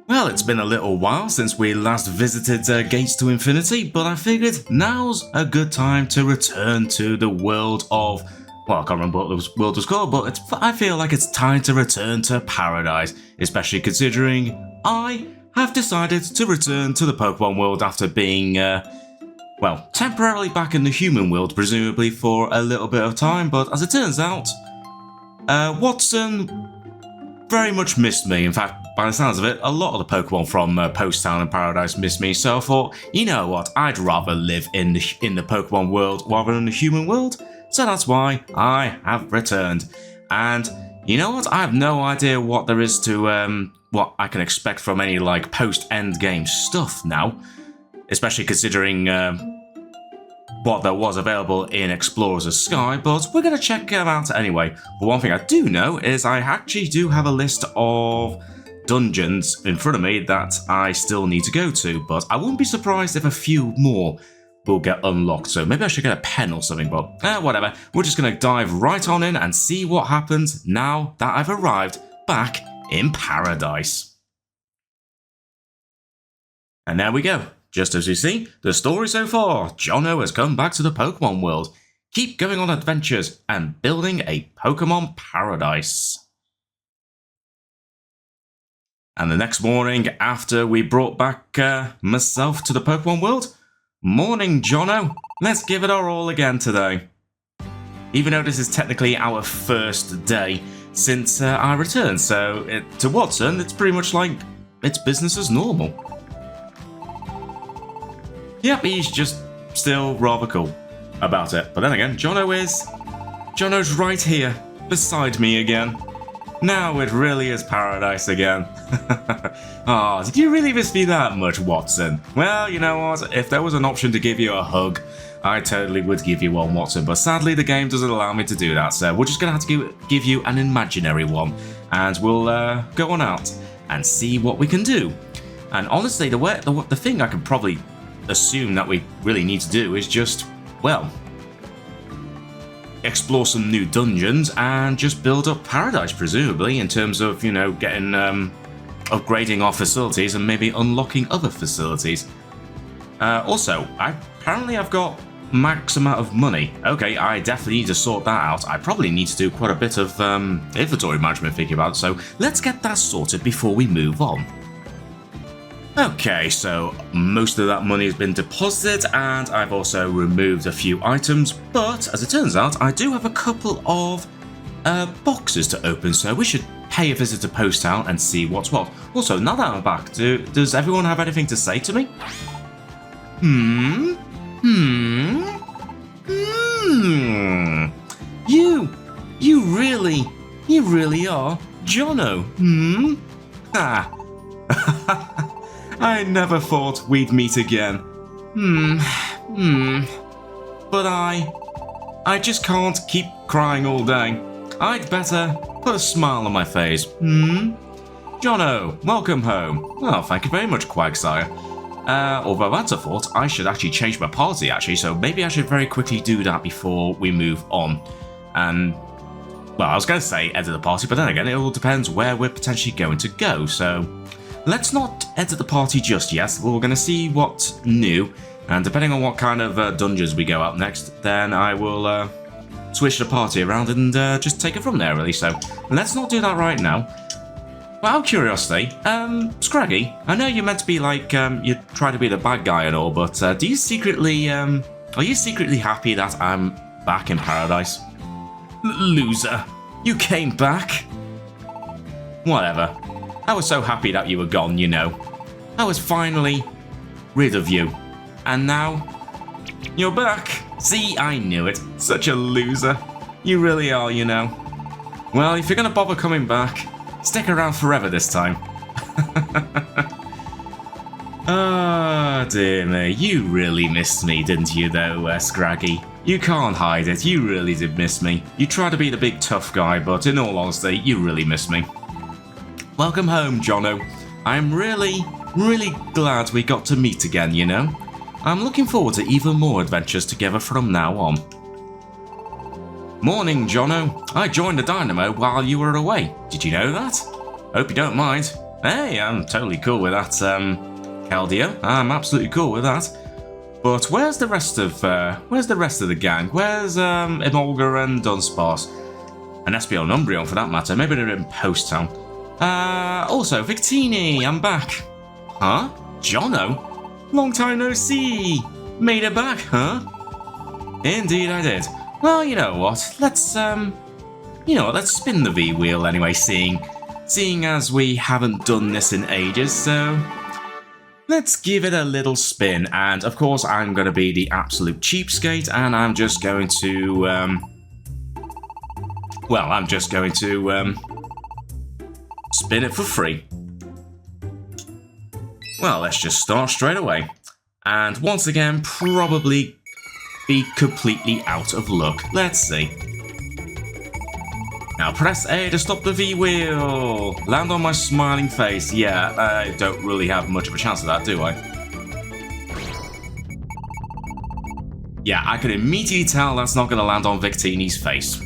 Well, it's been a little while since we last visited Gates to Infinity, but I figured now's a good time to return to the world of... Well, I can't remember what the world was called, but I feel like it's time to return to Paradise, especially considering I have decided to return to the Pokemon world after being, well, temporarily back in the human world, presumably for a little bit of time, but as it turns out, Watson very much missed me. In fact, by the sounds of it, a lot of the Pokemon from Post Town and Paradise missed me, so I thought, you know what, I'd rather live in the Pokemon world rather than the human world, so that's why I have returned. And you know what, I have no idea what there is to, what I can expect from any, like, post-endgame stuff now, especially considering what there was available in Explorers of Sky, but we're going to check them out anyway. But one thing I do know is I actually do have a list of dungeons in front of me that I still need to go to, but I wouldn't be surprised if a few more will get unlocked, so maybe I should get a pen or something, but whatever. We're just going to dive right on in and see what happens now that I've arrived back in Paradise. And there we go. Just as you see, the story so far, Jono has come back to the Pokemon world. Keep going on adventures and building a Pokemon paradise. And the next morning, after we brought back myself to the Pokemon world, morning Jono, let's give it our all again today. Even though this is technically our first day since I returned, so to Watson, it's pretty much like it's business as normal. Yep, he's just still rather cool about it. But then again, Jono's right here, beside me again. Now it really is paradise again. Oh, did you really miss me that much, Watson? Well, you know what, if there was an option to give you a hug, I totally would give you one, Watson, but sadly the game doesn't allow me to do that, so we're just going to have to give you an imaginary one, and we'll go on out and see what we can do. And honestly, the thing I can probably assume that we really need to do is just, well, explore some new dungeons and just build up Paradise, presumably, in terms of, you know, getting, upgrading our facilities and maybe unlocking other facilities. Also, apparently I've got max amount of money. Okay, I definitely need to sort that out. I probably need to do quite a bit of inventory management, thinking about it, so let's get that sorted before we move on. Okay, so most of that money has been deposited, and I've also removed a few items, but as it turns out, I do have a couple of boxes to open, so we should pay a visit to Post Town and see what's what. Also, now that I'm back, does everyone have anything to say to me? You really are Jono, Ha! I never thought we'd meet again. But I just can't keep crying all day. I'd better put a smile on my face. Jono, welcome home. Oh, thank you very much, Quagsire. Although that's a thought, I should actually change my party, actually, so maybe I should very quickly do that before we move on. And, well, I was going to say enter the party, but then again, it all depends where we're potentially going to go, so let's not enter the party just yet. We're going to see what's new, and depending on what kind of dungeons we go up next, then I will switch the party around and just take it from there, really. So let's not do that right now. But out of curiosity, Scraggy, I know you're meant to be like, you try to be the bad guy and all, but are you secretly happy that I'm back in Paradise? Loser, you came back? Whatever. I was so happy that you were gone, you know. I was finally rid of you. And now, you're back. See, I knew it. Such a loser. You really are, you know. Well, if you're gonna bother coming back, stick around forever this time. Ah, dear me. You really missed me, didn't you, though, Scraggy? You can't hide it. You really did miss me. You tried to be the big tough guy, but in all honesty, you really missed me. Welcome home, Jono. I'm really glad we got to meet again, you know. I'm looking forward to even more adventures together from now on. Morning, Jono. I joined the Dynamo while you were away. Did you know that? Hope you don't mind. Hey, I'm totally cool with that, Caldio. I'm absolutely cool with that. But where's the rest of the gang? Where's Emolga and Dunsparce? And Espeon and Umbreon for that matter. Maybe they're in Post Town. Also, Victini, I'm back. Huh? Jono? Long time no see. Made it back, huh? Indeed I did. Well, you know what? Let's spin the V wheel anyway, seeing as we haven't done this in ages, so let's give it a little spin. And of course, I'm going to be the absolute cheapskate, and I'm just going to, spin it for free. Well, let's just start straight away. And once again, probably be completely out of luck. Let's see. Now press A to stop the V-wheel. Land on my smiling face. Yeah, I don't really have much of a chance of that, do I? Yeah, I can immediately tell that's not going to land on Victini's face.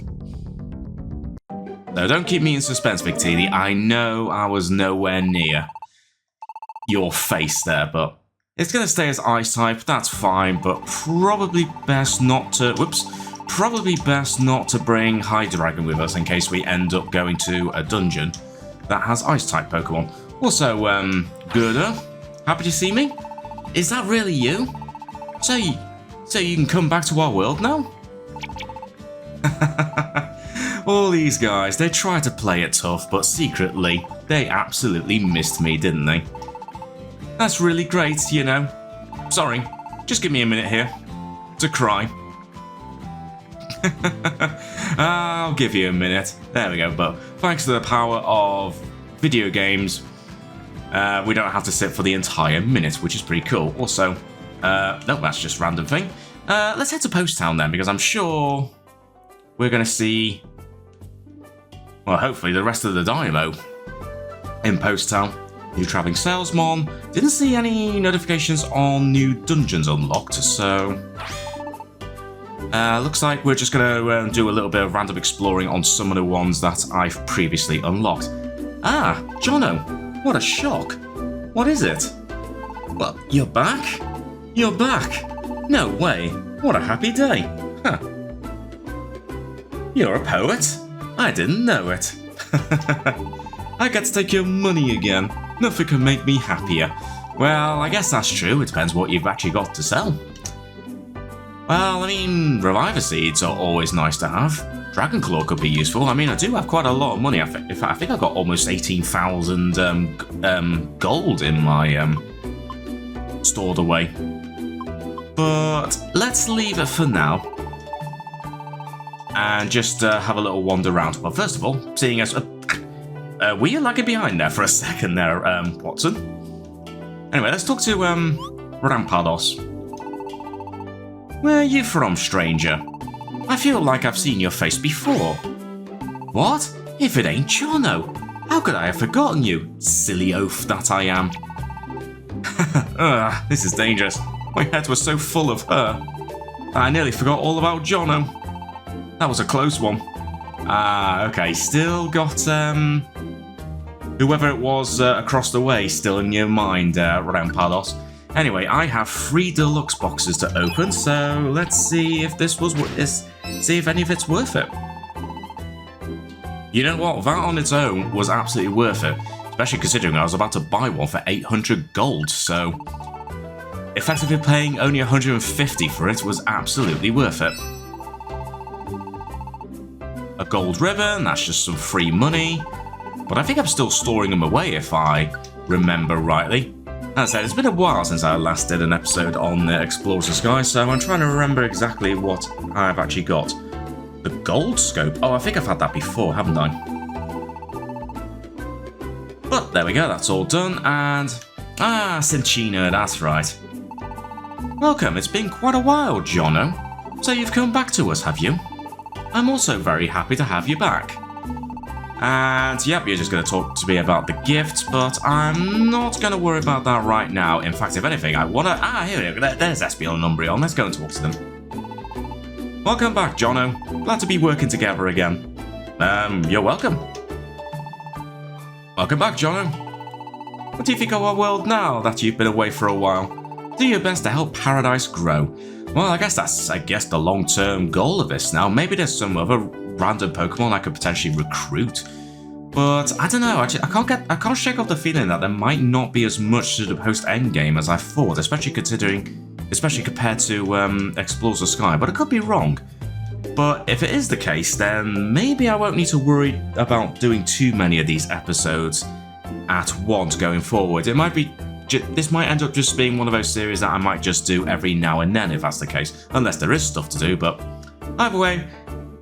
So don't keep me in suspense, Victini. I know I was nowhere near your face there, but it's going to stay as Ice-type. That's fine, but probably best not to... Probably best not to bring Hydreigon with us in case we end up going to a dungeon that has Ice-type Pokemon. Also, Gerda, happy to see me? Is that really you? So you can come back to our world now? All these guys, they try to play it tough, but secretly, they absolutely missed me, didn't they? That's really great, you know. Sorry, just give me a minute here to cry. I'll give you a minute. There we go, but thanks to the power of video games, we don't have to sit for the entire minute, which is pretty cool. Also, no, that's just a random thing. Let's head to Post Town then, because I'm sure we're going to see, well, hopefully the rest of the Dynamo in Post Town. New traveling salesman. Didn't see any notifications on new dungeons unlocked, so looks like we're just going to do a little bit of random exploring on some of the ones that I've previously unlocked. Ah, Jono, what a shock. What is it? Well, you're back? You're back? No way. What a happy day. Huh. You're a poet? I didn't know it. I get to take your money again. Nothing can make me happier. Well, I guess that's true. It depends what you've actually got to sell. Well, I mean, Reviver Seeds are always nice to have. Dragon Claw could be useful. I mean, I do have quite a lot of money. In fact, I think I've got almost 18,000 gold in my stored away. But let's leave it for now. And just have a little wander around. Well, first of all, seeing as... were you lagging behind there for a second there, Watson? Anyway, let's talk to Rampados. Where are you from, stranger? I feel like I've seen your face before. What? If it ain't Jono? How could I have forgotten you, silly oaf that I am? Ugh, this is dangerous. My head was so full of her. I nearly forgot all about Jono. That was a close one. Ah, okay, still got, whoever it was across the way still in your mind, Rampados. Anyway, I have 3 deluxe boxes to open, so let's see if see if any of it's worth it. You know what? That on its own was absolutely worth it, especially considering I was about to buy one for 800 gold, so effectively paying only 150 for it was absolutely worth it. A gold ribbon, that's just some free money, but I think I'm still storing them away if I remember rightly. As I said, it's been a while since I last did an episode on the Explorers of Sky, so I'm trying to remember exactly what I've actually got. The gold scope? Oh, I think I've had that before, haven't I? But there we go, that's all done, and... Ah, Cinchina, that's right. Welcome, it's been quite a while, Jono. So you've come back to us, have you? I'm also very happy to have you back. And yep, you're just going to talk to me about the gift, but I'm not going to worry about that right now. In fact, if anything, I want to... Ah, here we go. There's Espeon and Umbreon. Let's go and talk to them. Welcome back, Jono. Glad to be working together again. You're welcome. Welcome back, Jono. What do you think of our world now that you've been away for a while? Do your best to help paradise grow. Well, I guess that's the long-term goal of this now. Maybe there's some other random Pokemon I could potentially recruit. But I don't know, actually, I can't shake off the feeling that there might not be as much to the post-endgame as I thought, especially compared to Explores the Sky, but I could be wrong. But if it is the case, then maybe I won't need to worry about doing too many of these episodes at once going forward. This might end up just being one of those series that I might just do every now and then if that's the case, unless there is stuff to do, but either way,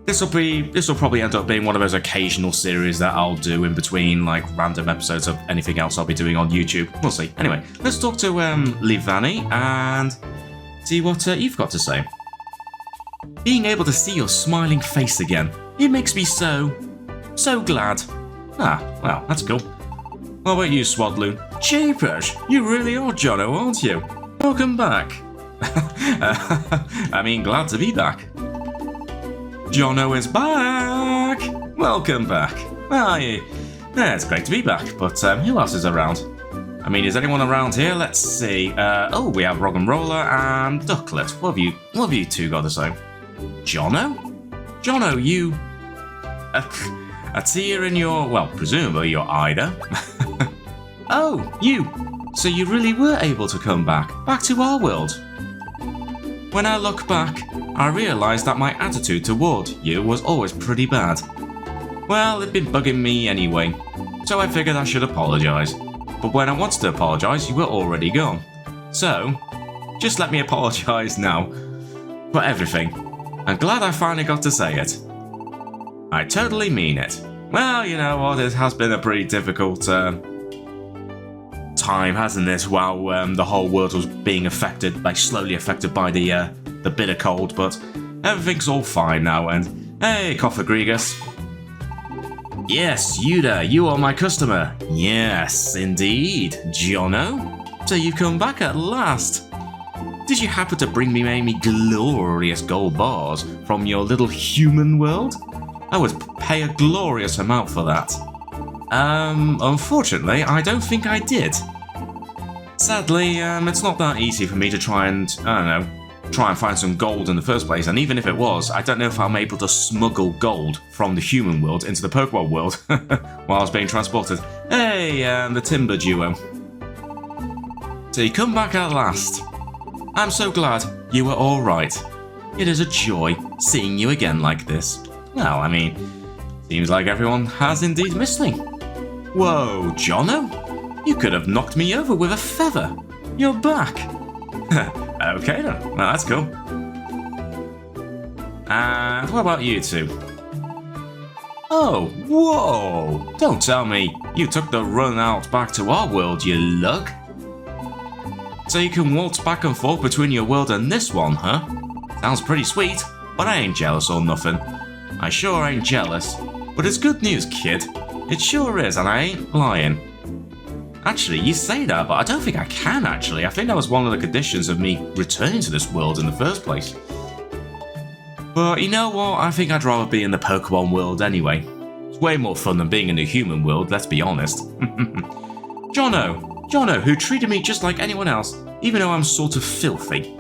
this will probably end up being one of those occasional series that I'll do in between, like random episodes of anything else I'll be doing on YouTube. We'll see. Anyway, let's talk to Livani and see what you've got to say. Being able to see your smiling face again, it makes me so glad. Ah, well, that's cool. What about you, Swadloon? Jeepers, you really are Jono, aren't you? Welcome back. I mean, glad to be back. Jono is back! Welcome back. Well, yeah, it's great to be back, but who else is around? I mean, is anyone around here? Let's see. Oh, we have Rock'n'Roller and Ducklet. What have you two got to say? Jono? Jono, you... a tear in your... well, presumably your Ida. Oh, you! So you really were able to come back to our world. When I look back, I realise that my attitude toward you was always pretty bad. Well, it'd been bugging me anyway, so I figured I should apologise. But when I wanted to apologise, you were already gone. So, just let me apologise now for everything. I'm glad I finally got to say it. I totally mean it. Well, you know what, it has been a pretty difficult time, hasn't it, while the whole world was being affected, like slowly affected by the bitter cold, but everything's all fine now, and hey, Coffagrigus. Yes, Yuda, you are my customer. Yes, indeed, Jono. So you've come back at last. Did you happen to bring me any glorious gold bars from your little human world? I would pay a glorious amount for that. Unfortunately, I don't think I did. Sadly, it's not that easy for me to try and find some gold in the first place, and even if it was, I don't know if I'm able to smuggle gold from the human world into the Pokemon world while I was being transported. Hey, the Timber Duo. So you come back at last. I'm so glad you were alright. It is a joy seeing you again like this. Well, I mean, seems like everyone has indeed missed me. Whoa, Jono? You could have knocked me over with a feather. You're back. Okay then, well, that's cool. And what about you two? Oh, whoa! Don't tell me you took the run out back to our world, you lug. So you can waltz back and forth between your world and this one, huh? Sounds pretty sweet, but I ain't jealous or nothing. I sure ain't jealous, but it's good news, kid. It sure is, and I ain't lying. Actually, you say that, but I don't think I can, actually. I think that was one of the conditions of me returning to this world in the first place. But you know what? I think I'd rather be in the Pokemon world anyway. It's way more fun than being in the human world, let's be honest. Jono, who treated me just like anyone else, even though I'm sort of filthy.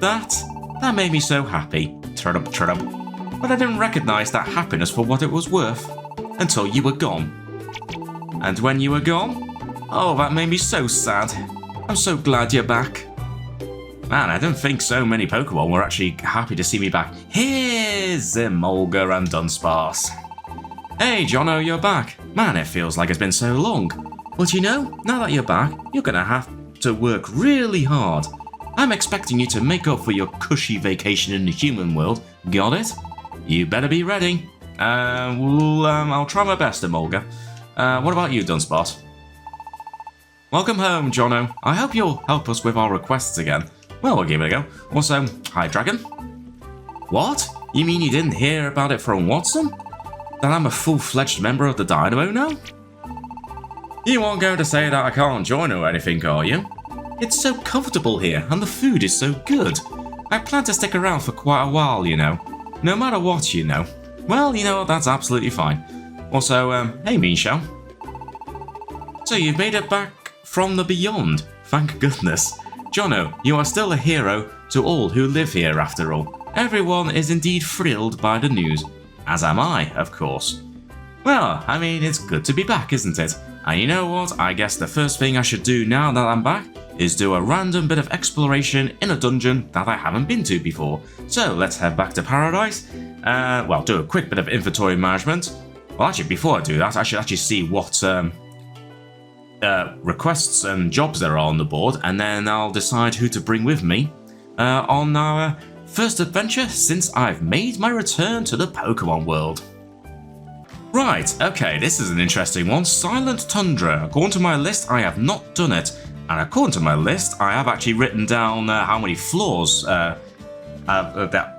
That made me so happy. Turdup. But I didn't recognise that happiness for what it was worth until you were gone. And when you were gone, oh, that made me so sad. I'm so glad you're back. Man, I don't think so many Pokemon were actually happy to see me back. Here's Emolga and Dunsparce. Hey, Jono, you're back. Man, it feels like it's been so long. But you know, now that you're back, you're gonna have to work really hard. I'm expecting you to make up for your cushy vacation in the human world. Got it? You better be ready. I'll try my best, Emolga. What about you, Dunsparce? Welcome home, Jono. I hope you'll help us with our requests again. Well, we'll give it a go. Also, hi, Dragon. What? You mean you didn't hear about it from Watson? That I'm a full-fledged member of the Dynamo now? You aren't going to say that I can't join or anything, are you? It's so comfortable here, and the food is so good. I plan to stick around for quite a while, you know. No matter what, you know. Well, you know what, that's absolutely fine. Also, hey, Michelle. So you've made it back from the beyond. Thank goodness. Jono, you are still a hero to all who live here after all. Everyone is indeed thrilled by the news. As am I, of course. Well, I mean, it's good to be back, isn't it? And you know what? I guess the first thing I should do now that I'm back is do a random bit of exploration in a dungeon that I haven't been to before. So let's head back to Paradise. Well, do a quick bit of inventory management. Well, actually, before I do that, I should actually see what requests and jobs there are on the board, and then I'll decide who to bring with me on our first adventure since I've made my return to the Pokémon world. Right, okay, this is an interesting one. Silent Tundra. According to my list, I have not done it. And according to my list, I have actually written down how many floors that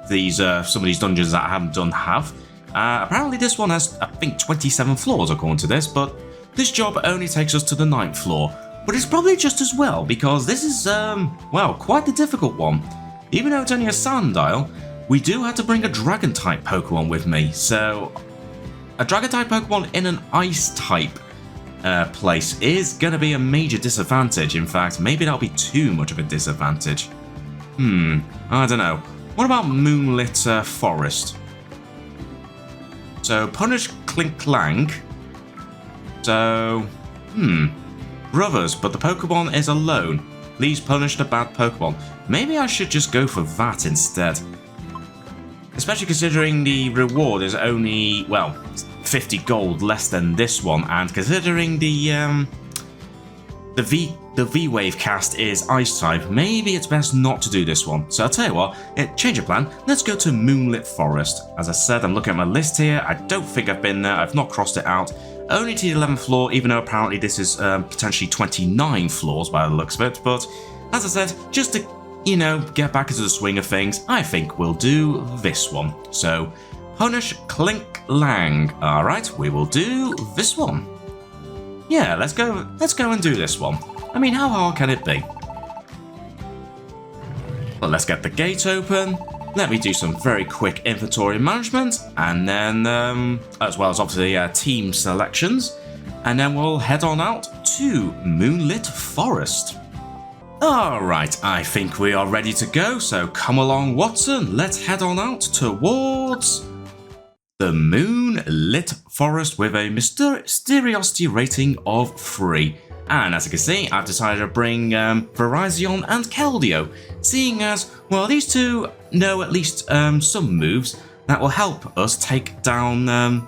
these some of these dungeons that I haven't done have. Apparently this one has, I think, 27 floors according to this, but this job only takes us to the 9th floor. But it's probably just as well, because this is, well, quite the difficult one. Even though it's only a sand isle, we do have to bring a Dragon-type Pokemon with me, so a Dragon-type Pokemon in an Ice-type place is going to be a major disadvantage. In fact, maybe that'll be too much of a disadvantage. I don't know. What about Moonlit Forest? So, punish Clang. So, brothers, but the Pokemon is alone. Please punish the bad Pokemon. Maybe I should just go for that instead. Especially considering the reward is only, well, 50 gold less than this one, and considering the V-Wave cast is Ice type, maybe it's best not to do this one. So I'll tell you what, change of plan, let's go to Moonlit Forest. As I said, I'm looking at my list here, I don't think I've been there, I've not crossed it out. Only to the 11th floor, even though apparently this is potentially 29 floors by the looks of it, but as I said, just to, you know, get back into the swing of things, I think we'll do this one. So, punish Clink Lang. Alright, we will do this one. Yeah, let's go and do this one. I mean, how hard can it be? Well, let's get the gate open. Let me do some very quick inventory management, and then, as well as obviously team selections, and then we'll head on out to Moonlit Forest. Alright, I think we are ready to go, so come along, Watson. Let's head on out towards the Moonlit Forest with a mysteriosity rating of 3. And as you can see, I've decided to bring Virizion and Keldeo, seeing as, well, these two know at least some moves that will help us take down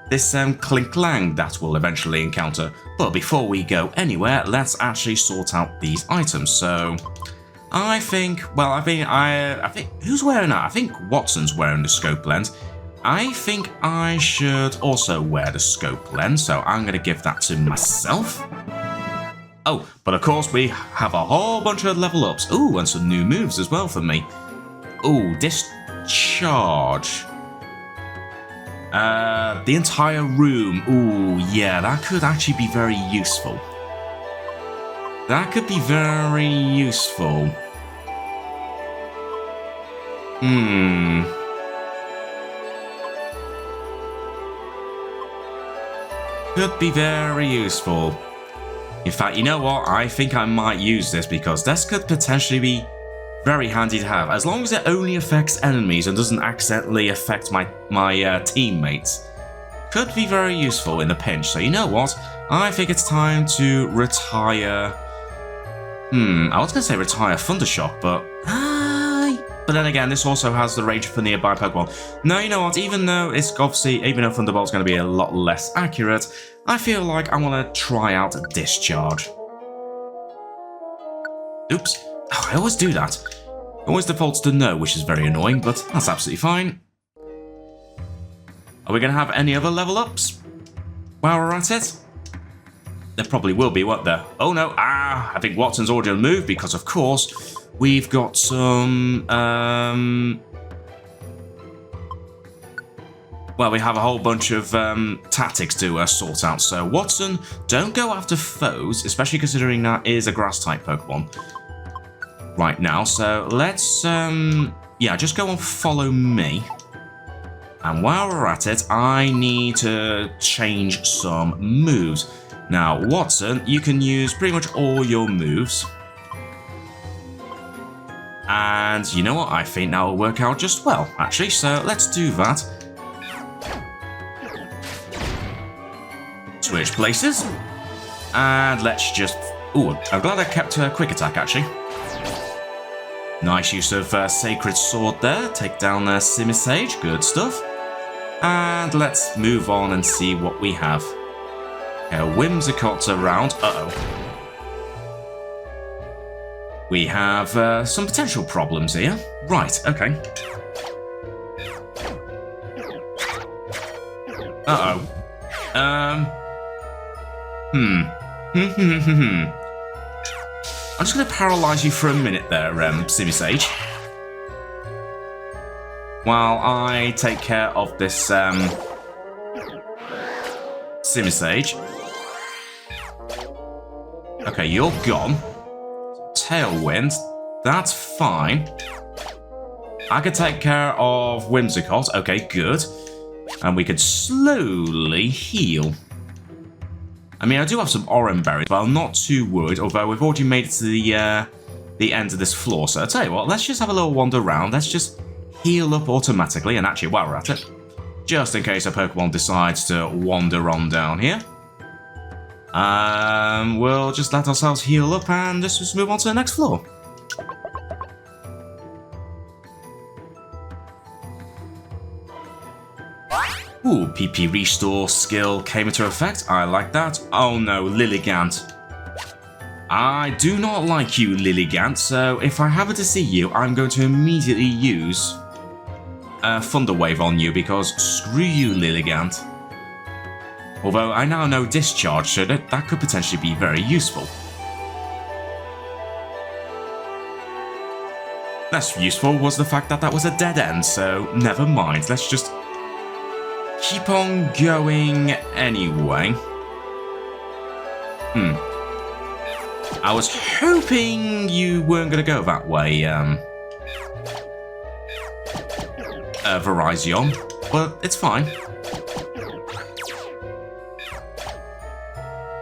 this Clink Lang that we'll eventually encounter. But before we go anywhere, let's actually sort out these items. So, I think, well, I think, who's wearing that? I think Watson's wearing the scope lens. I think I should also wear the scope lens, so I'm going to give that to myself. Oh, but of course we have a whole bunch of level ups. Ooh, and some new moves as well for me. Ooh, discharge. The entire room. Ooh, yeah, that could actually be very useful. That could be very useful. Could be very useful. In fact, you know what? I think I might use this because this could potentially be very handy to have, as long as it only affects enemies and doesn't accidentally affect my teammates. Could be very useful in a pinch. So you know what? I think it's time to retire. I was gonna say retire Thundershock, but then again, this also has the range for nearby Pokemon. No, you know what? Even though Thunderbolt's going to be a lot less accurate, I feel like I want to try out Discharge. Oops. Oh, I always do that. It always defaults to no, which is very annoying, but that's absolutely fine. Are we going to have any other level ups while we're at it? There probably will be, won't there? Oh no, I think Watson's already on the move because, of course, we've got some, well, we have a whole bunch of tactics to sort out. So, Watson, don't go after foes, especially considering that is a grass-type Pokemon right now. So, let's, yeah, just go and follow me. And while we're at it, I need to change some moves. Now, Watson, you can use pretty much all your moves. And you know what? I think that will work out just well, actually. So let's do that. Switch places. And let's just... Ooh, I'm glad I kept a quick attack, actually. Nice use of Sacred Sword there. Take down Simisage. Good stuff. And let's move on and see what we have. Whimsicott's around. Uh-oh. We have some potential problems here. Right, okay. Uh-oh. I'm just going to paralyze you for a minute there, Simisage. While I take care of this, Simisage. Okay, you're gone. Tailwind. That's fine. I can take care of Whimsicott. Okay, good. And we could slowly heal. I mean, I do have some orange berries, but I'm not too worried, although we've already made it to the end of this floor. So I'll tell you what, let's just have a little wander around. Let's just heal up automatically, and actually, while we're at it, just in case a Pokemon decides to wander on down here, we'll just let ourselves heal up and just move on to the next floor. Ooh, PP Restore skill came into effect. I like that. Oh no, Lilligant. I do not like you, Lilligant, so if I happen to see you, I'm going to immediately use Thunder Wave on you, because screw you, Lilligant. Although I now know Discharge, so that could potentially be very useful. Less useful was the fact that that was a dead end, so never mind. Let's just keep on going anyway. I was hoping you weren't going to go that way, Virizion, but it's fine.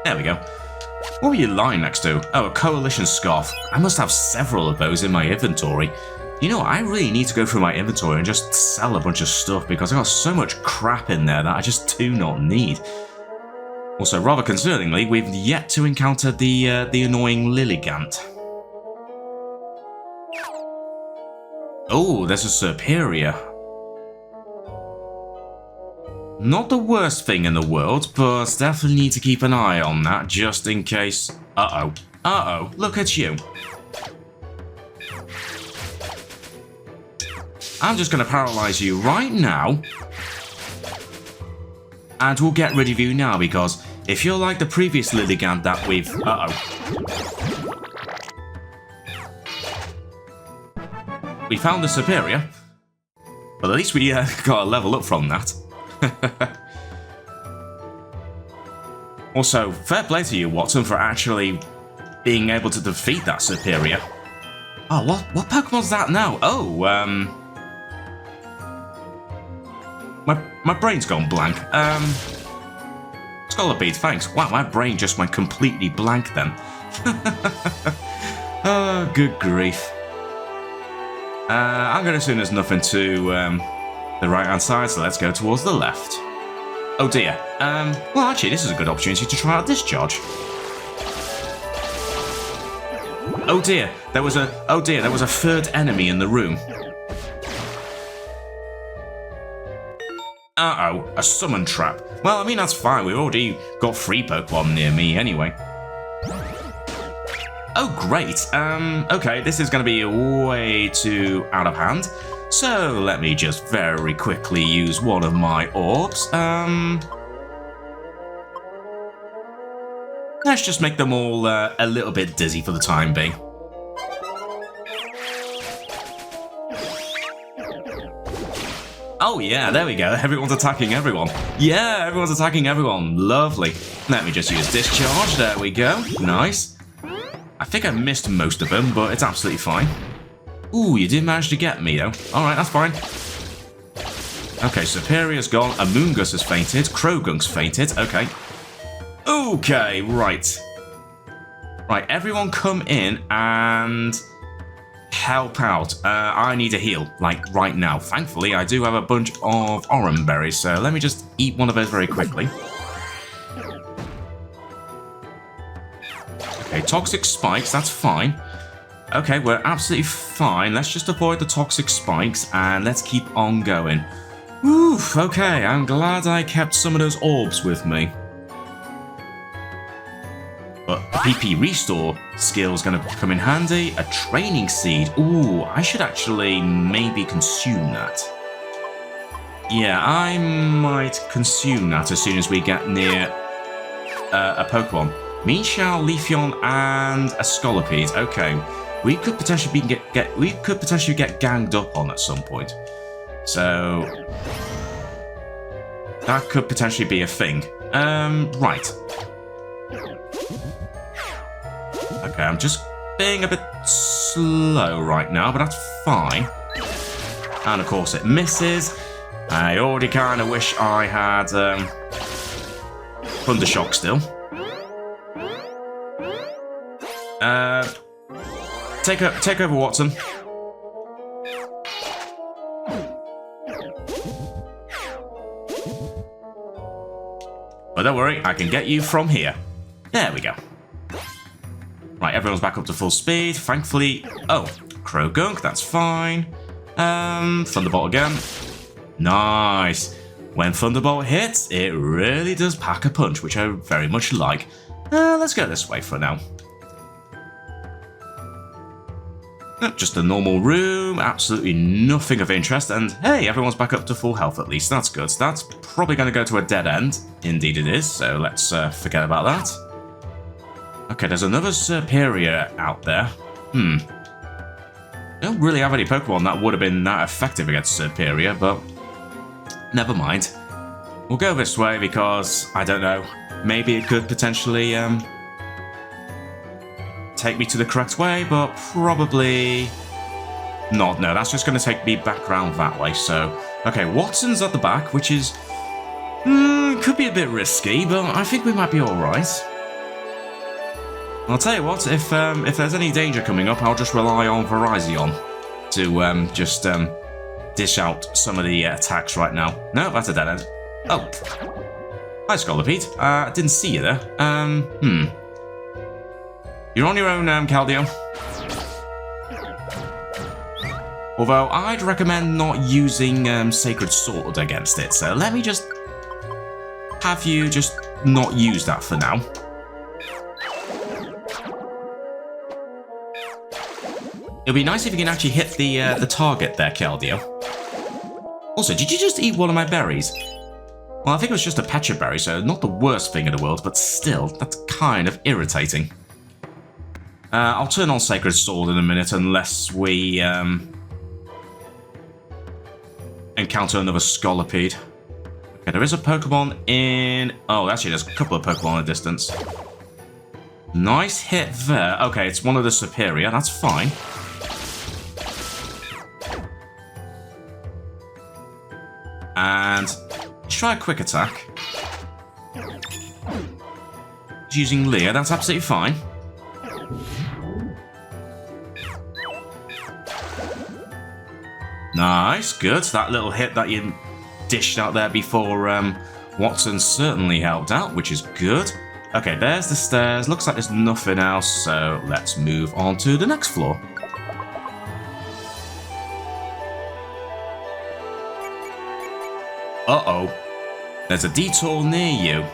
There we go. What were you lying next to? Oh, a Coalition Scarf. I must have several of those in my inventory. You know, I really need to go through my inventory and just sell a bunch of stuff, because I've got so much crap in there that I just do not need. Also, rather concerningly, we've yet to encounter the annoying Lilligant. Oh, there's a Serperior. Not the worst thing in the world, but definitely need to keep an eye on that, just in case... Uh-oh. Uh-oh, look at you. I'm just going to paralyze you right now. And we'll get rid of you now, because if you're like the previous Lilligant that we've... Uh-oh. We found the Serperior. But at least we got a level up from that. Also, fair play to you, Watson, for actually being able to defeat that Serperior. Oh, what Pokemon's that now? Oh, My brain's gone blank. Scholar Bead, thanks. Wow, my brain just went completely blank then. Oh, good grief. I'm going to assume there's nothing to the right-hand side, so let's go towards the left. Oh dear. Well, actually, this is a good opportunity to try out Discharge. Oh dear, there was a third enemy in the room. Uh-oh, a summon trap. Well, I mean, that's fine. We've already got 3 Pokemon near me anyway. Oh, great. Okay, this is going to be way too out of hand. So, let me just very quickly use one of my orbs. Let's just make them all a little bit dizzy for the time being. Oh yeah, there we go. Everyone's attacking everyone. Yeah, everyone's attacking everyone. Lovely. Let me just use Discharge. There we go. Nice. I think I missed most of them, but it's absolutely fine. Ooh, you did manage to get me, though. Alright, that's fine. Okay, Serperior's gone. Amoonguss has fainted. Croagunk's fainted. Okay. Okay, right. Right, everyone come in and help out. I need a heal, like right now. Thankfully, I do have a bunch of orange berries, so let me just eat one of those very quickly. Okay, toxic spikes, that's fine. Okay, we're absolutely fine. Let's just avoid the toxic spikes and let's keep on going. Oof, okay, I'm glad I kept some of those orbs with me. But PP Restore skill is going to come in handy. A training seed. Ooh, I should actually maybe consume that. Yeah, I might consume that as soon as we get near a Pokemon. Mienshao, Leafeon, and a Scolipede. Okay, we could potentially get ganged up on at some point. So that could potentially be a thing. Right. Okay, I'm just being a bit slow right now, but that's fine. And of course it misses. I already kind of wish I had Thundershock still. Take over, Watson. But don't worry, I can get you from here. There we go. Right, everyone's back up to full speed. Thankfully... Oh, Croagunk, that's fine. Thunderbolt again. Nice. When Thunderbolt hits, it really does pack a punch, which I very much like. Let's go this way for now. Just a normal room, absolutely nothing of interest, and hey, everyone's back up to full health at least, that's good. That's probably going to go to a dead end, indeed it is, so let's forget about that. Okay, there's another Serperior out there. I don't really have any Pokemon that would have been that effective against Serperior, but never mind. We'll go this way because, I don't know, maybe it could potentially take me to the correct way, but probably not. No, that's just going to take me back around that way. So, okay, Watson's at the back, which is could be a bit risky, but I think we might be all right. I'll tell you what, if there's any danger coming up, I'll just rely on Virizion to just dish out some of the attacks right now. No, that's a dead end. Oh, hi Scolipede. I didn't see you there. You're on your own, Caldio. Although, I'd recommend not using Sacred Sword against it, so let me just have you just not use that for now. It'd be nice if you can actually hit the target there, Caldio. Also, did you just eat one of my berries? Well, I think it was just a Pecha berry, so not the worst thing in the world, but still, that's kind of irritating. I'll turn on Sacred Sword in a minute unless we encounter another Scolipede. Okay, there is a Pokemon in... Oh, actually, there's a couple of Pokemon in the distance. Nice hit there. Okay, it's one of the Serperior. That's fine. And try a quick attack. Using Leer, that's absolutely fine. Nice, good. That little hit that you dished out there before Watson certainly helped out, which is good. Okay, there's the stairs. Looks like there's nothing else, so let's move on to the next floor. Uh-oh. There's a detour near you.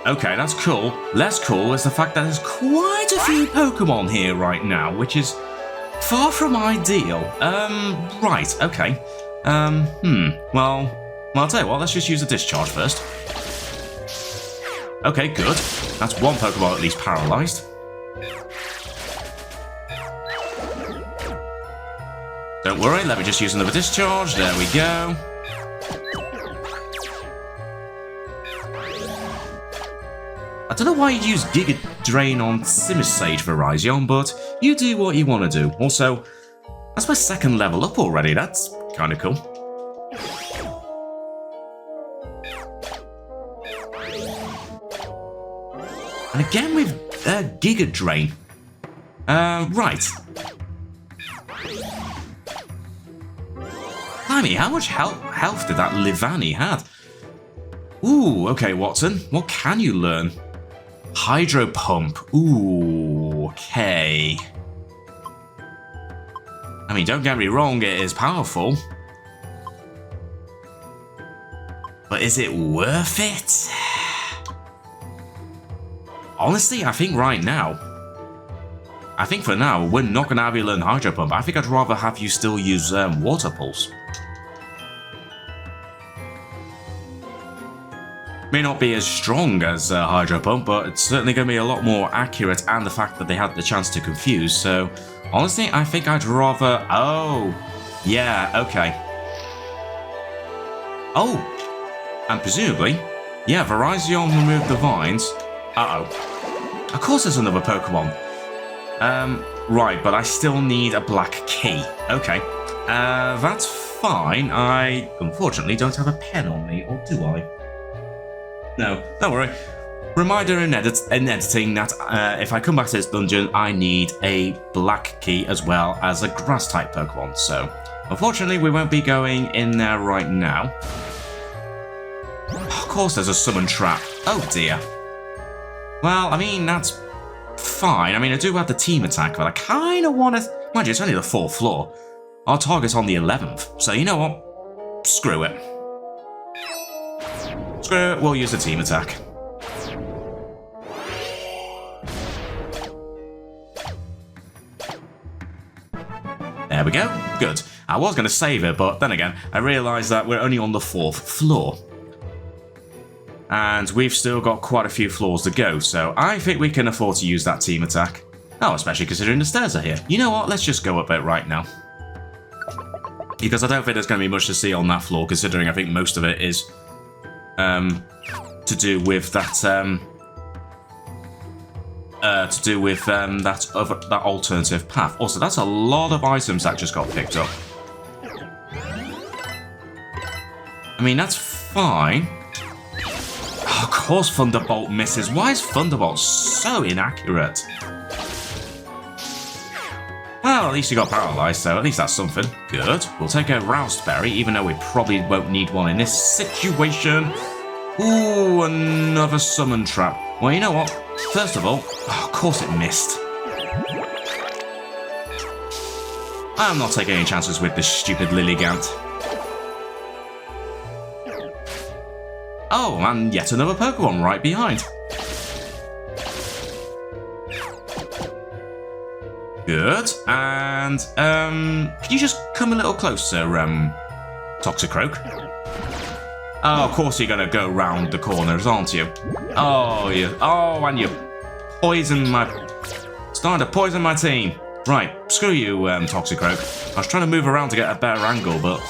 Okay, that's cool. Less cool is the fact that there's quite a few Pokemon here right now, which is far from ideal. Right, okay. Well, I'll tell you what, let's just use a discharge first. Okay, good. That's one Pokemon at least paralyzed. Don't worry, let me just use another discharge. There we go. I don't know why you'd use Giga Drain on Simisage Virizion, but you do what you want to do. Also, that's my second level up already. That's kind of cool. And again with Giga Drain. Right. Blimey, how much health did that Livani have? Ooh, okay, Watson. What can you learn? Hydro Pump. Ooh, okay. I mean, don't get me wrong, it is powerful. But is it worth it? Honestly, I think right now, I think for now, we're not going to have you learn Hydro Pump. I think I'd rather have you still use Water Pulse. May not be as strong as Hydro Pump, but it's certainly going to be a lot more accurate, and the fact that they had the chance to confuse, so honestly, I think I'd rather... Oh, yeah, okay. Oh, and presumably, yeah, Virizion removed the vines. Uh-oh. Of course there's another Pokemon. Right, but I still need a black key. Okay, that's fine. I, unfortunately, don't have a pen on me, or do I? No, don't worry. Reminder in editing that if I come back to this dungeon, I need a black key as well as a grass-type Pokemon. So, unfortunately, we won't be going in there right now. Of course, there's a summon trap. Oh dear. Well, I mean, that's fine. I mean, I do have the team attack, but I kind of want to... Mind you, it's only the 4th floor. Our target's on the 11th. So, you know what? Screw it. Screw it, we'll use the team attack. There we go. Good. I was going to save it, but then again, I realised that we're only on the 4th floor. And we've still got quite a few floors to go, so I think we can afford to use that team attack. Oh, especially considering the stairs are here. You know what? Let's just go up it right now. Because I don't think there's going to be much to see on that floor, considering I think most of it is... to do with that that alternative path. Also, that's a lot of items that just got picked up. I mean, that's fine. Oh, of course Thunderbolt misses. Why is Thunderbolt so inaccurate? Well, at least you got paralyzed, so at least that's something. Good. We'll take a Roused Berry, even though we probably won't need one in this situation. Ooh, another summon trap. Well, you know what? First of all, of course it missed. I'm not taking any chances with this stupid Lilligant. Oh, and yet another Pokemon right behind. Good. And, can you just come a little closer, Toxicroak? Oh, of course you're gonna go round the corners, aren't you? Oh, and you poison my... Starting to poison my team. Right, screw you, Toxicroak. I was trying to move around to get a better angle, but...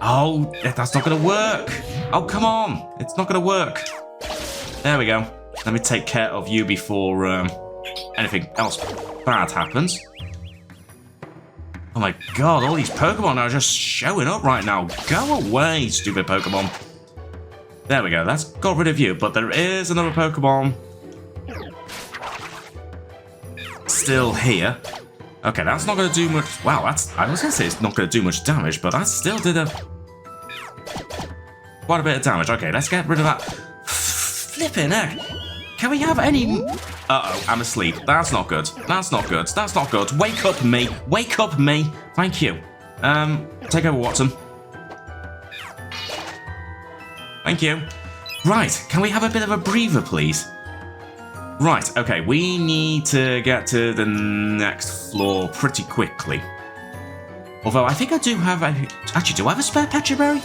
Oh, that's not gonna work. Oh, come on. It's not gonna work. There we go. Let me take care of you before, anything else bad happens. Oh my god, all these Pokemon are just showing up right now. Go away, stupid Pokemon. There we go, that's got rid of you, but there is another Pokemon still here. Okay, that's not going to do much... Wow, that's... I was going to say it's not going to do much damage, but that still did quite a bit of damage. Okay, let's get rid of that. Flipping heck. Can we have any... Uh-oh, I'm asleep. That's not good. That's not good. That's not good. Wake up, me. Wake up, me. Thank you. Take over, Watson. Thank you. Right, can we have a bit of a breather, please? Right, okay, we need to get to the next floor pretty quickly. Although I think I do have a... Actually, do I have a spare Petra Berry?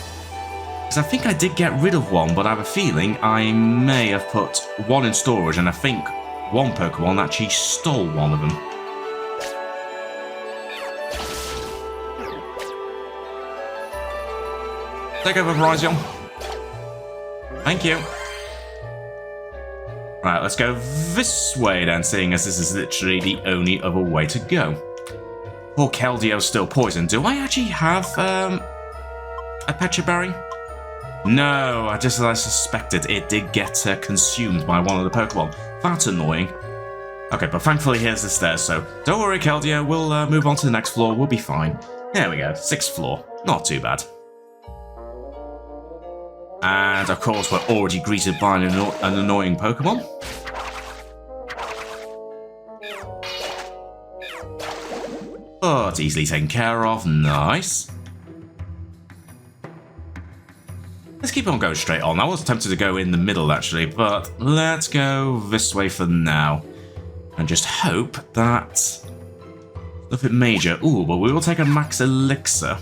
Because I think I did get rid of one, but I have a feeling I may have put one in storage, and I think one Pokemon actually stole one of them. Take over, Virizion. Thank you. Right, let's go this way then, seeing as this is literally the only other way to go. Poor Keldio's still poisoned. Do I actually have a Petra Berry? No, just as I suspected, it did get consumed by one of the Pokemon. That's annoying. Okay, but thankfully here's the stairs, so don't worry, Keldeo, we'll move on to the next floor, we'll be fine. There we go, 6th floor. Not too bad. And of course, we're already greeted by an annoying Pokemon. But easily taken care of, nice. Let's keep on going straight on. I was tempted to go in the middle actually, but let's go this way for now. And just hope that nothing major. Ooh, but we will take a max elixir.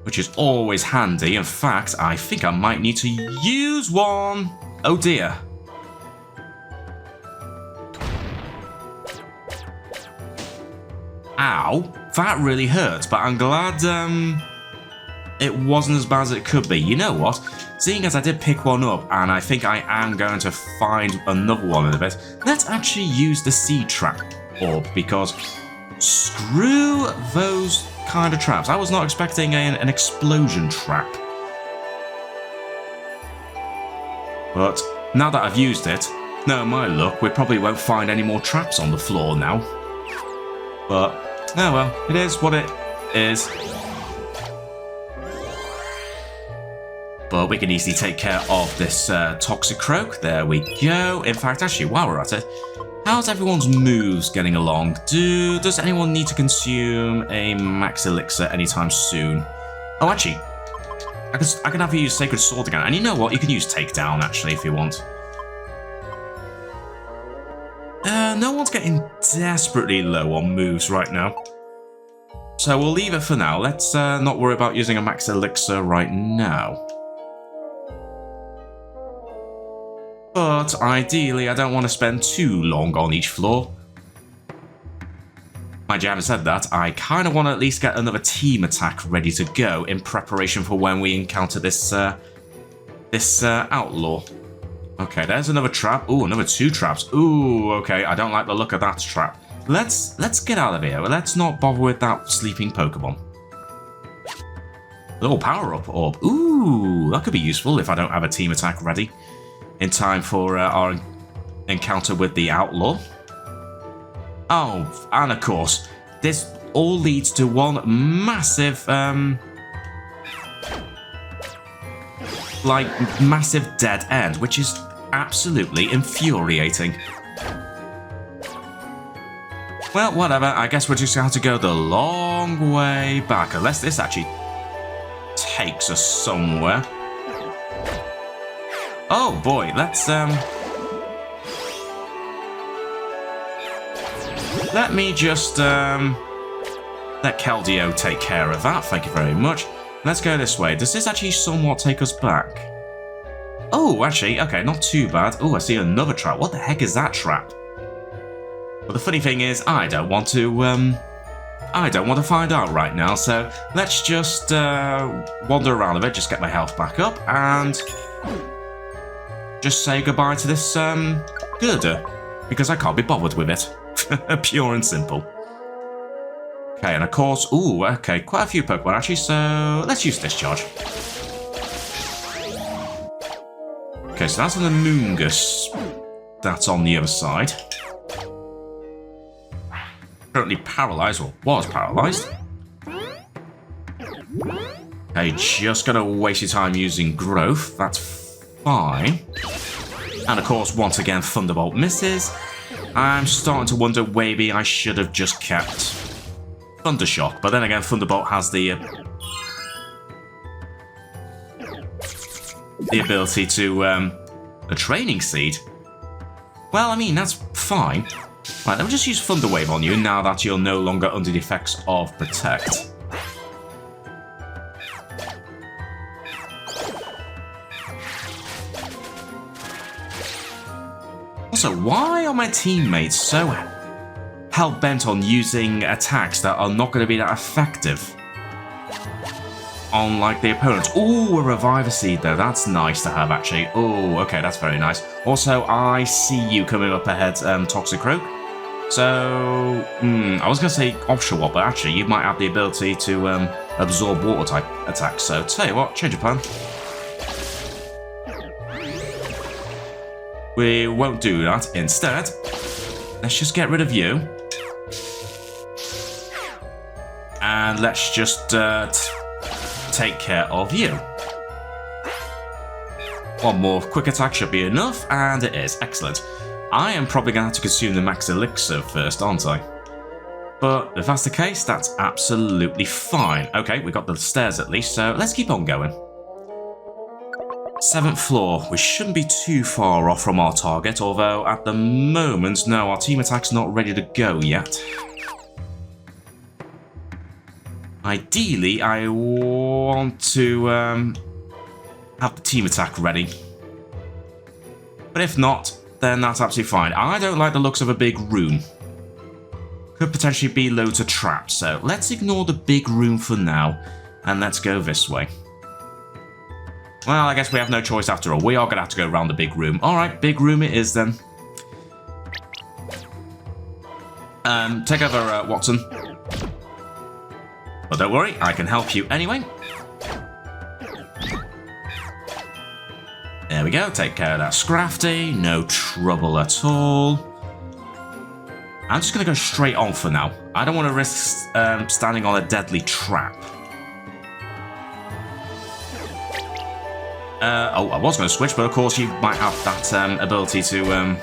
Which is always handy. In fact, I think I might need to use one. Oh dear. Ow. That really hurt, but I'm glad it wasn't as bad as it could be. You know what? Seeing as I did pick one up, and I think I am going to find another one in a bit, let's actually use the seed trap orb, because screw those kind of traps. I was not expecting an explosion trap. But now that I've used it, no, my luck, we probably won't find any more traps on the floor now. But, oh well, it is what it is. But we can easily take care of this Toxic Croak. There we go. In fact, actually, while we're at it, how's everyone's moves getting along? Does anyone need to consume a max elixir anytime soon? Oh, actually, I can have you use Sacred Sword again. And you know what? You can use Takedown, actually, if you want. No one's getting desperately low on moves right now. So we'll leave it for now. Let's not worry about using a max elixir right now. But ideally, I don't want to spend too long on each floor. Mind you, having said that, I kind of want to at least get another team attack ready to go in preparation for when we encounter this outlaw. Okay, there's another trap. Ooh, another 2 traps. Ooh, okay, I don't like the look of that trap. Let's get out of here. Let's not bother with that sleeping Pokemon. Little power-up orb. Ooh, that could be useful if I don't have a team attack ready in time for our encounter with the outlaw. Oh, and of course, this all leads to one massive, massive dead end, which is absolutely infuriating. Well, whatever, I guess we're just going to have to go the long way back, unless this actually takes us somewhere. Oh boy, let's let me just let Keldeo take care of that, thank you very much. Let's go this way. Does this actually somewhat take us back? Oh, actually, okay, not too bad. Oh, I see another trap. What the heck is that trap? But the funny thing is, I don't want to find out right now, so let's just wander around a bit, just get my health back up, and just say goodbye to this girder, because I can't be bothered with it. Pure and simple. Okay, and of course, ooh, okay, quite a few Pokemon actually, so let's use Discharge. Okay, so that's an Amoonguss. That's on the other side. Currently paralyzed, or was paralyzed. Okay, just gonna waste your time using Growth, that's fine. And of course, once again, Thunderbolt misses. I'm starting to wonder maybe I should have just kept Thundershock, but then again, Thunderbolt has the ability to a Training Seed. Well, I mean, that's fine. Right, let me just use Thunder Wave on you now that you're no longer under the effects of Protect. Also, why are my teammates so hell-bent on using attacks that are not going to be that effective on, like, the opponents? Ooh, a Reviver Seed, though. That's nice to have, actually. Ooh, okay, that's very nice. Also, I see you coming up ahead, Toxic Croak. So, I was going to say Oshawott, but actually, you might have the ability to absorb Water-type attacks. So, tell you what, change of plan. We won't do that. Instead, let's just get rid of you. And let's just take care of you. One more quick attack should be enough, and it is. Excellent. I am probably going to have to consume the max elixir first, aren't I? But if that's the case, that's absolutely fine. Okay, we got the stairs at least, so let's keep on going. 7th floor. We shouldn't be too far off from our target, although at the moment, no, our team attack's not ready to go yet. Ideally, I want to have the team attack ready. But if not, then that's absolutely fine. I don't like the looks of a big room. Could potentially be loads of traps, so let's ignore the big room for now, and let's go this way. Well, I guess we have no choice after all. We are going to have to go around the big room. Alright, big room it is then. Take over, Watson. But don't worry, I can help you anyway. There we go, take care of that Scrafty. No trouble at all. I'm just going to go straight on for now. I don't want to risk standing on a deadly trap. Oh, I was going to switch, but of course you might have that ability to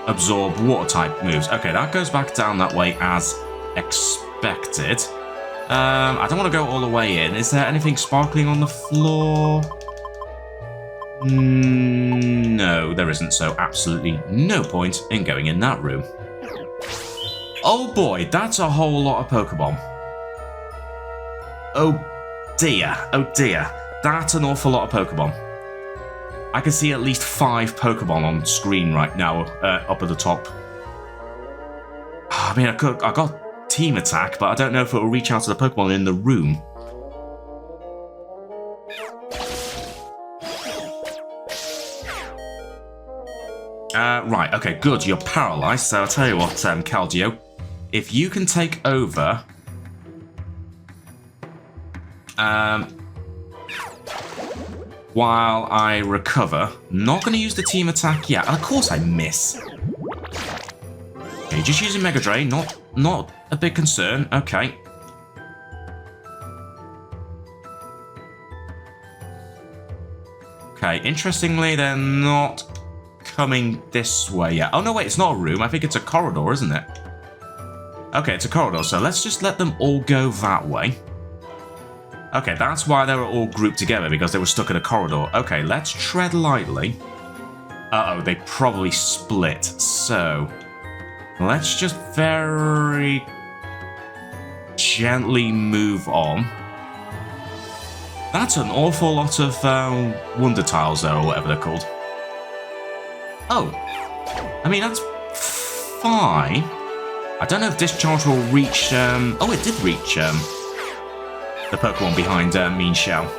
absorb water-type moves. Okay, that goes back down that way as expected. I don't want to go all the way in. Is there anything sparkling on the floor? No, there isn't, so absolutely no point in going in that room. Oh boy, that's a whole lot of Pokemon. Oh dear, that's an awful lot of Pokemon. I can see at least 5 Pokemon on screen right now, up at the top. I mean, I got team attack, but I don't know if it will reach out to the Pokemon in the room. Right, okay, good. You're paralyzed, so I'll tell you what, Caldio. If you can take over... while I recover. Not going to use the team attack yet. Of course I miss. Okay, just using Mega Drain. Not a big concern. Okay. Okay, interestingly, they're not coming this way yet. Oh, no, wait, it's not a room. I think it's a corridor, isn't it? Okay, it's a corridor, so let's just let them all go that way. Okay, that's why they were all grouped together, because they were stuck in a corridor. Okay, let's tread lightly. Uh-oh, they probably split. So, let's just very gently move on. That's an awful lot of Wonder Tiles there, or whatever they're called. Oh, I mean, that's fine. I don't know if Discharge will reach... oh, it did reach the Pokemon behind Mean Shell.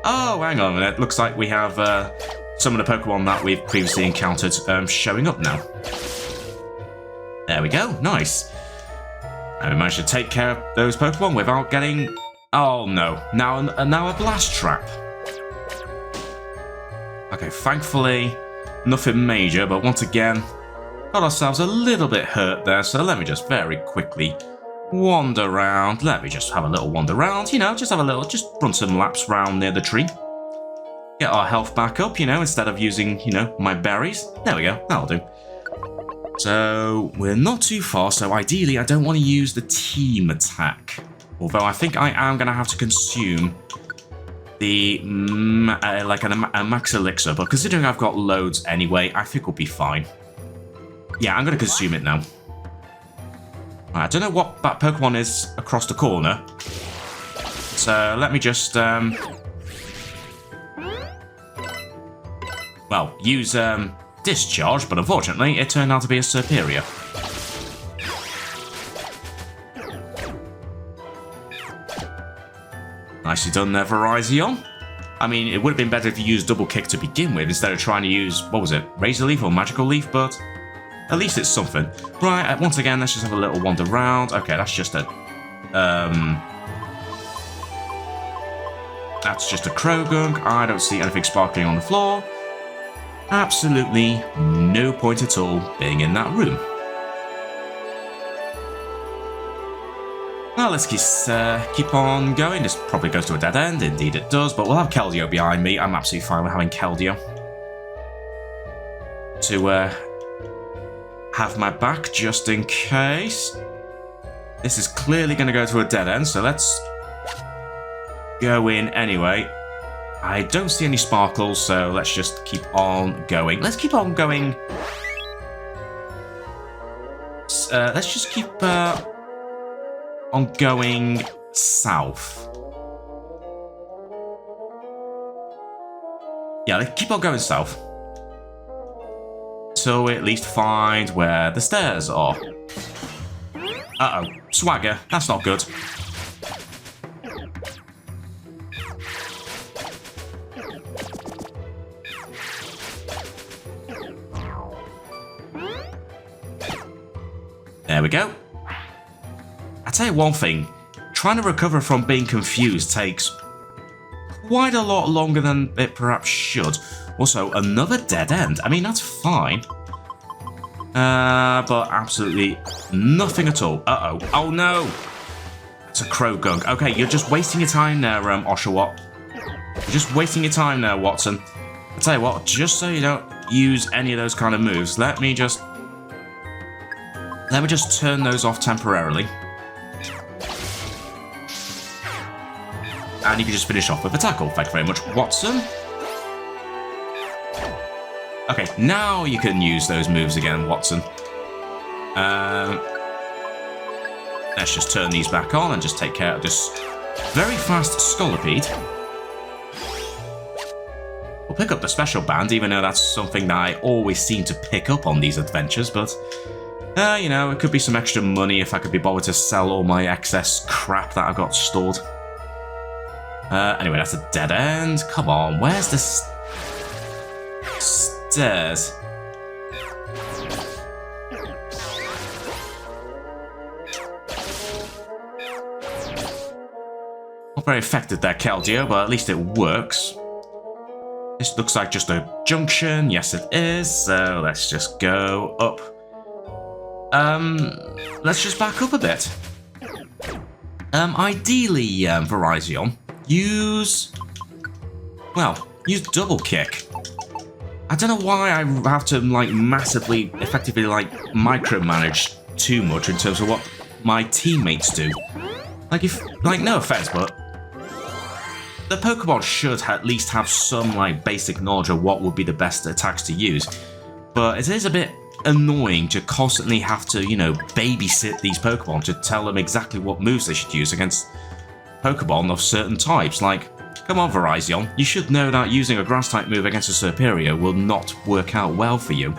Oh, hang on a minute. Looks like we have some of the Pokemon that we've previously encountered showing up now. There we go. Nice. And we managed to take care of those Pokemon without getting... Oh, no. Now a Blast Trap. Okay, thankfully, nothing major, but once again, got ourselves a little bit hurt there, so let me just very quickly wander around. Let me just have a little wander around, you know, just run some laps round near the tree. Get our health back up, you know, instead of using, you know, my berries. There we go, that'll do. So, we're not too far, so ideally I don't want to use the team attack. Although I think I am going to have to consume the, a max elixir, but considering I've got loads anyway, I think we'll be fine. Yeah, I'm going to consume it now. Right, I don't know what that Pokemon is across the corner. So, let me just, well, use, Discharge, but unfortunately, it turned out to be a Superior. Nicely done there, Virizion. I mean, it would have been better if you used Double Kick to begin with, instead of trying to use, what was it, Razor Leaf or Magical Leaf, but at least it's something. Right, once again, let's just have a little wander around. Okay, that's just a... That's just a Krogunk. I don't see anything sparkling on the floor. Absolutely no point at all being in that room. Well, let's keep on going. This probably goes to a dead end. Indeed it does, but we'll have Keldeo behind me. I'm absolutely fine with having Keldeo to have my back just in case. This is clearly going to go to a dead end, so let's go in anyway. I don't see any sparkles, so let's just keep on going. Let's keep on going. Let's just keep on going south. Yeah, let's keep on going south. So we at least find where the stairs are. Uh-oh, swagger. That's not good. There we go. I tell you one thing, trying to recover from being confused takes quite a lot longer than it perhaps should. Also, another dead end. I mean, that's fine. But absolutely nothing at all. Uh-oh. Oh, no. It's a Krogunk. Okay, you're just wasting your time there, Oshawott. You're just wasting your time there, Watson. I tell you what, just so you don't use any of those kind of moves, let me just turn those off temporarily. And you can just finish off with a tackle. Thank you very much, Watson. Okay, now you can use those moves again, Watson. Let's just turn these back on and just take care of this very fast Scolipede. We'll pick up the special band, even though that's something that I always seem to pick up on these adventures, but you know, it could be some extra money if I could be bothered to sell all my excess crap that I've got stored. Anyway, that's a dead end. Come on, where's the stairs? Not very effective there, Keldeo, but at least it works. This looks like just a junction. Yes, it is. So let's just go up. Let's just back up a bit. Ideally, Virizion, use double kick. I don't know why I have to massively, effectively micromanage too much in terms of what my teammates do. No offense, but the Pokemon should at least have some basic knowledge of what would be the best attacks to use. But it is a bit annoying to constantly have to, babysit these Pokemon to tell them exactly what moves they should use against Pokemon of certain types. Come on, Virizion, you should know that using a Grass-type move against a Serperior will not work out well for you.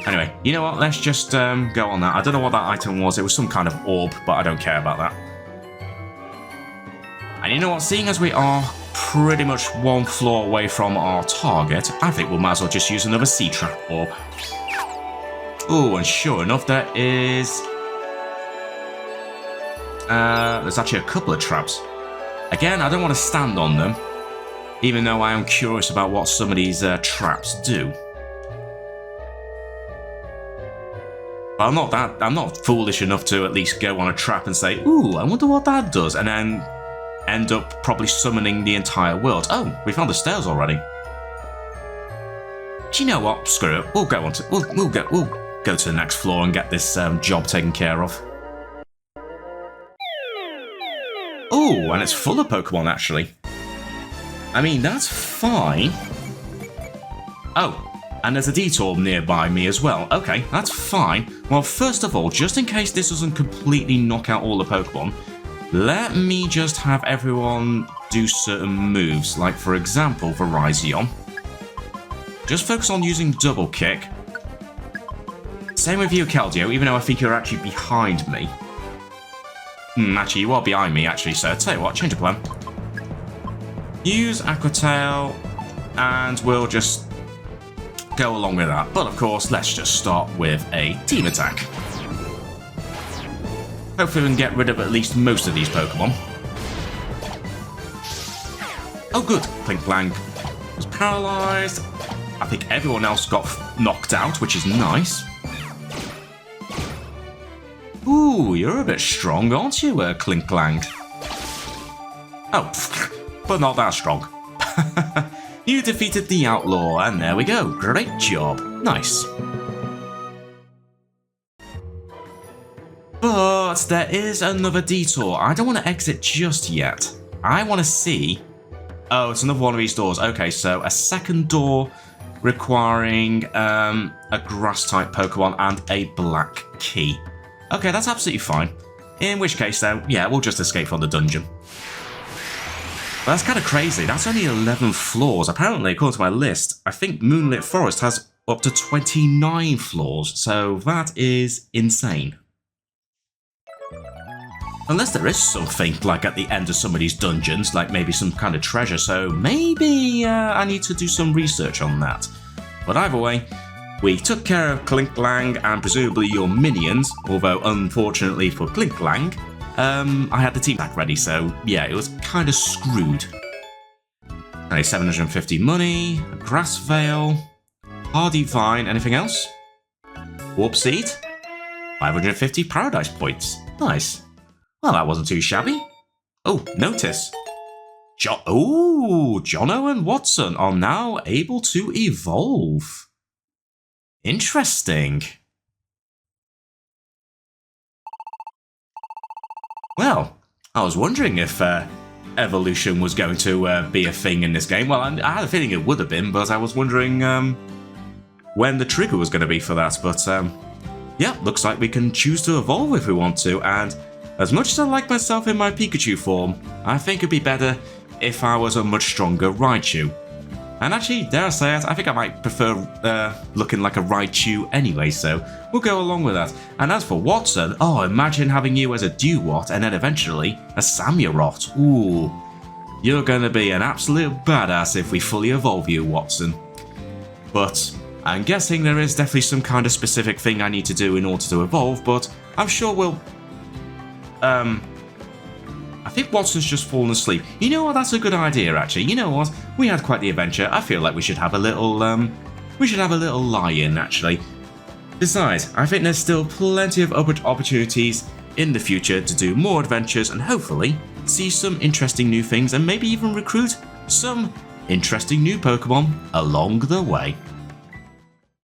Anyway, you know what, let's just go on that. I don't know what that item was, it was some kind of orb, but I don't care about that. And you know what, seeing as we are pretty much one floor away from our target, I think we might as well just use another C-Trap orb. Oh, and sure enough, there is... there's actually a couple of traps. Again, I don't want to stand on them, even though I am curious about what some of these traps do. But I'm not foolish enough to at least go on a trap and say, ooh, I wonder what that does, and then end up probably summoning the entire world. Oh, we found the stairs already. Do you know what? Screw it. We'll go to the next floor and get this job taken care of. Oh, and it's full of Pokemon actually. I mean, that's fine. Oh, and there's a detour nearby me as well. Okay, that's fine. Well, first of all, just in case this doesn't completely knock out all the Pokemon, let me just have everyone do certain moves, like for example, Virizion. Just focus on using double kick. Same with you, Keldeo, even though I think you're actually behind me. Actually, you are behind me, actually, so tell you what, change of plan. Use Aqua Tail, and we'll just go along with that. But of course, let's just start with a team attack. Hopefully we can get rid of at least most of these Pokemon. Oh, good. Clink Clank was paralyzed. I think everyone else got knocked out, which is nice. Ooh, you're a bit strong, aren't you, Clink Clank? Oh, but not that strong. You defeated the outlaw, and there we go. Great job. Nice. But there is another detour. I don't want to exit just yet. I want to see... Oh, it's another one of these doors. Okay, so a second door requiring a grass-type Pokemon and a black key. Okay, that's absolutely fine. In which case, though, yeah, we'll just escape from the dungeon. But that's kind of crazy. That's only 11 floors. Apparently, according to my list, I think Moonlit Forest has up to 29 floors. So that is insane. Unless there is something like at the end of some of these dungeons, like maybe some kind of treasure. So maybe I need to do some research on that. But either way, we took care of Clink Clank and presumably your minions, although unfortunately for Clink Clank, I had the team pack ready, so yeah, it was kind of screwed. Okay, 750 money, a grass veil, hardy vine, anything else? Warp seed, 550 paradise points. Nice. Well, that wasn't too shabby. Oh, notice. Jono and Watson are now able to evolve. Interesting. Well, I was wondering if evolution was going to be a thing in this game. Well, I had a feeling it would have been, but I was wondering when the trigger was going to be for that. But yeah, looks like we can choose to evolve if we want to. And as much as I like myself in my Pikachu form, I think it'd be better if I was a much stronger Raichu. And actually, dare I say it, I think I might prefer looking like a Raichu anyway, so we'll go along with that. And as for Watson, oh, imagine having you as a Duwat and then eventually a Samurott. Ooh, you're going to be an absolute badass if we fully evolve you, Watson. But I'm guessing there is definitely some kind of specific thing I need to do in order to evolve, but I'm sure we'll... I think Watson's just fallen asleep. You know what? That's a good idea, actually. You know what? We had quite the adventure. I feel like we should have a little, lie-in, actually. Besides, I think there's still plenty of opportunities in the future to do more adventures and hopefully see some interesting new things and maybe even recruit some interesting new Pokemon along the way.